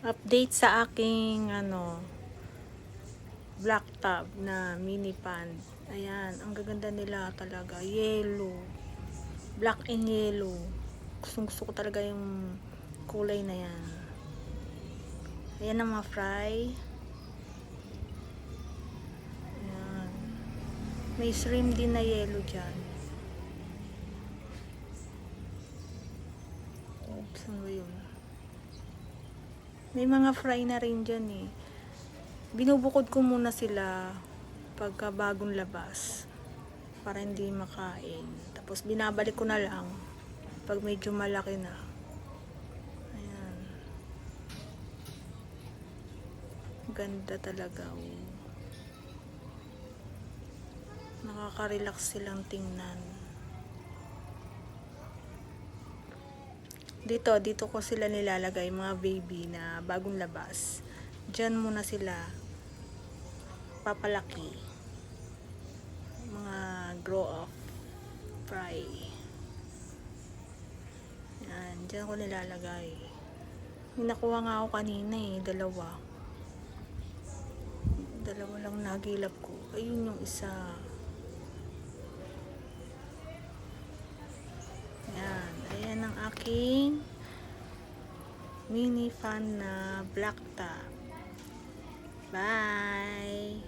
Update sa aking black tub na mini pan. Ayan, ang gaganda nila talaga. Yellow. Black and yellow. Gustong gusto ko talaga yung kulay na yan. Ayan ang mga fry. Ayan. May shrimp din na yellow dyan. Oops, ano yun? May mga fry na rin dyan eh. Binubukod ko muna sila pagka bagong labas para hindi makain. Tapos binabalik ko na lang pag medyo malaki na. Ayan. Ganda talaga. Oh. Nakaka-relax silang tingnan. Dito ko sila nilalagay, mga baby na bagong labas. Diyan muna sila papalaki. Mga grow up fry. Yan, diyan ko nilalagay. May nakuha nga ako kanina eh, dalawa lang nagilap ko. Ayun yung isa. Yan, ayan ang aking mini fan na black top. Bye!